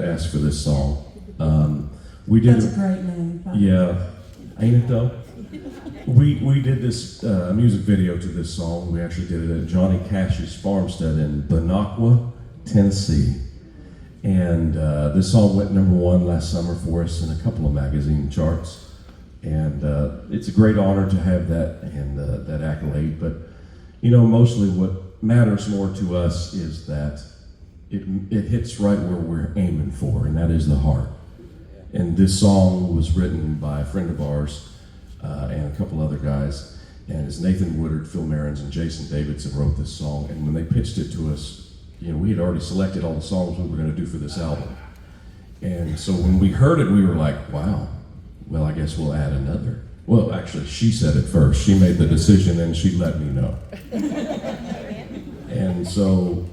asked for this song. We did. That's a great name. Yeah, ain't it though? We did this music video to this song. We actually did it at Johnny Cash's farmstead in Bonacqua, Tennessee. And this song went #1 last summer for us in a couple of magazine charts. And it's a great honor to have that and that accolade. But you know, mostly what matters more to us is that it hits right where we're aiming for, and that is the heart. And this song was written by a friend of ours and a couple other guys, and it's Nathan Woodard, Phil Marins, and Jason Davidson wrote this song. And when they pitched it to us, you know, we had already selected all the songs we were going to do for this album. And so when we heard it, we were like, wow, well, I guess we'll add another. Well, actually, she said it first. She made the decision, and she let me know. And so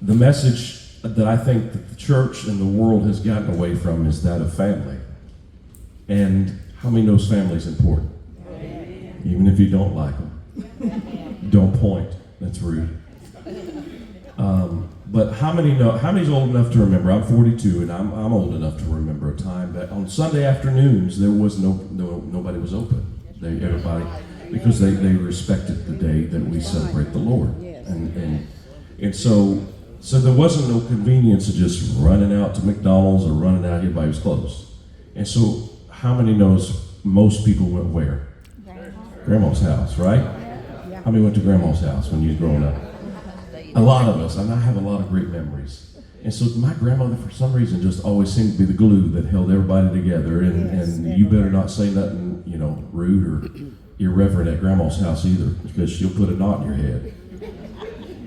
the message that I think that the church and the world has gotten away from is that of family. And how many knows family's important? Even if you don't like them. Don't point. That's rude. But how many's old enough to remember? I'm 42, and I'm old enough to remember a time that on Sunday afternoons there was nobody was open. Because they respected the day that we celebrate the Lord, and so there wasn't no convenience of just running out to McDonald's or running out. Everybody was closed. And so how many knows most people went where? Grandma's house, right? How many went to Grandma's house when you was growing up? A lot of us, and I have a lot of great memories. And so my grandmother, for some reason, just always seemed to be the glue that held everybody together. And you better not say nothing, you know, rude or irreverent at Grandma's house either, because she'll put a knot in your head.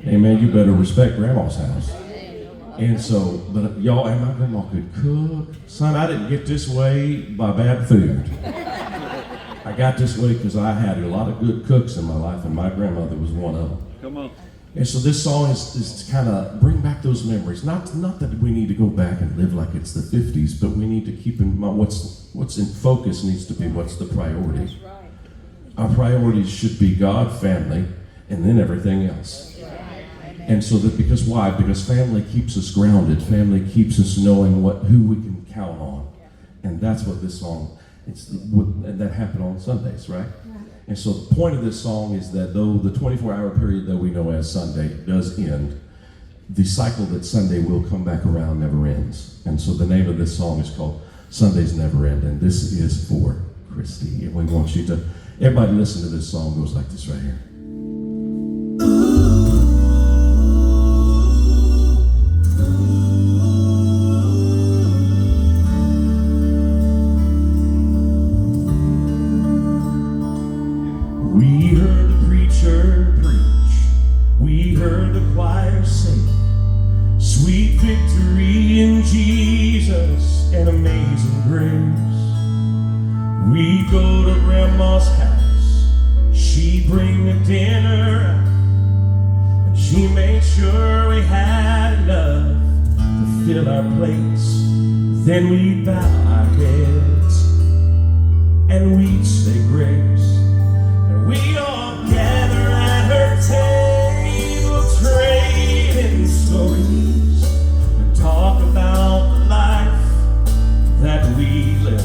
Hey man, you better respect Grandma's house. And so, but y'all, and my grandma could cook. Son, I didn't get this way by bad food. I got this way because I had a lot of good cooks in my life, and my grandmother was one of them. Come on. And so this song is to kind of bring back those memories. Not that we need to go back and live like it's the 50s, but we need to keep in mind what's in focus needs to be what's the priority. Our priorities should be God, family, and then everything else. And so that because why? Because family keeps us grounded. Family keeps us knowing who we can count on. And that's what this song, and that happened on Sundays, right? And so the point of this song is that though the 24-hour period that we know as Sunday does end, the cycle that Sunday will come back around never ends. And so the name of this song is called Sundays Never End, and this is for Christy. And we want you to, everybody listen to this song. It goes like this right here. We heard the preacher preach, we heard the choir sing, sweet victory in Jesus and amazing grace. We go to Grandma's house, she bring the dinner out, and she made sure we had enough to fill our plates. Then we'd bow our heads and we'd say grace. We all gather at her table, trading stories, and talk about the life that we live,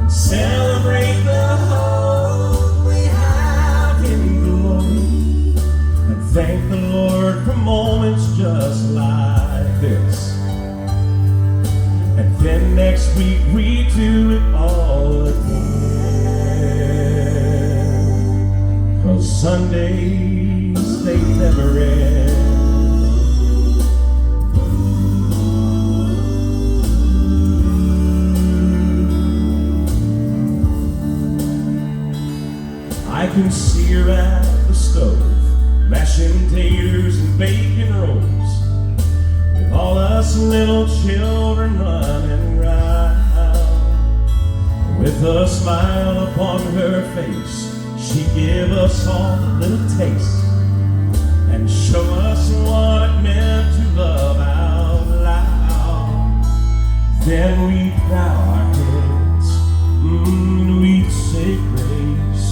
and celebrate the hope we have in glory, and thank the Lord for moments just like this. And then next week we do it all again. Sundays, they never end. I can see her at the stove, mashing taters and baking rolls, with all us little children running round. With a smile upon her face, she give us all a little taste and show us what it meant to love out loud. Then we bow our heads and we'd say grace.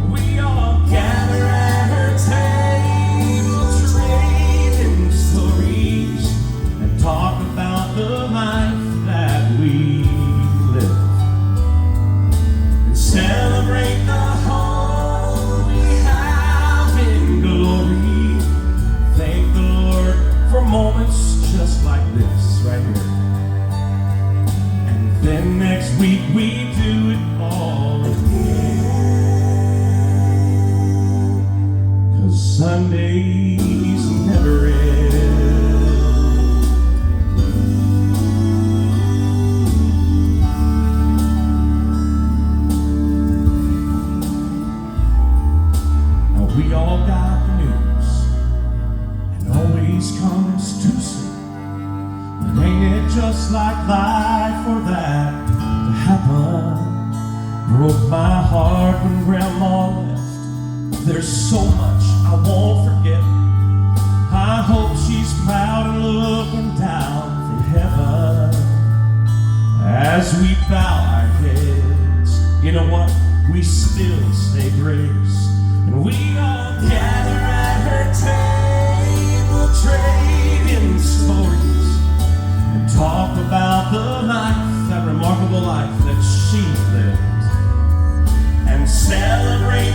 We all gather at her table, trading stories and talk Then next week we do it all again. 'Cause Sundays never end. Now we all got the news, and always comes too soon. But ain't it just like life for that to happen? Broke my heart when Grandma left. There's so much I won't forget. I hope she's proud and looking down from heaven as we bow our heads. You know what? We still say grace, and we all gather at her table, trading stories, and talk about the life, that remarkable life that she lived, and celebrate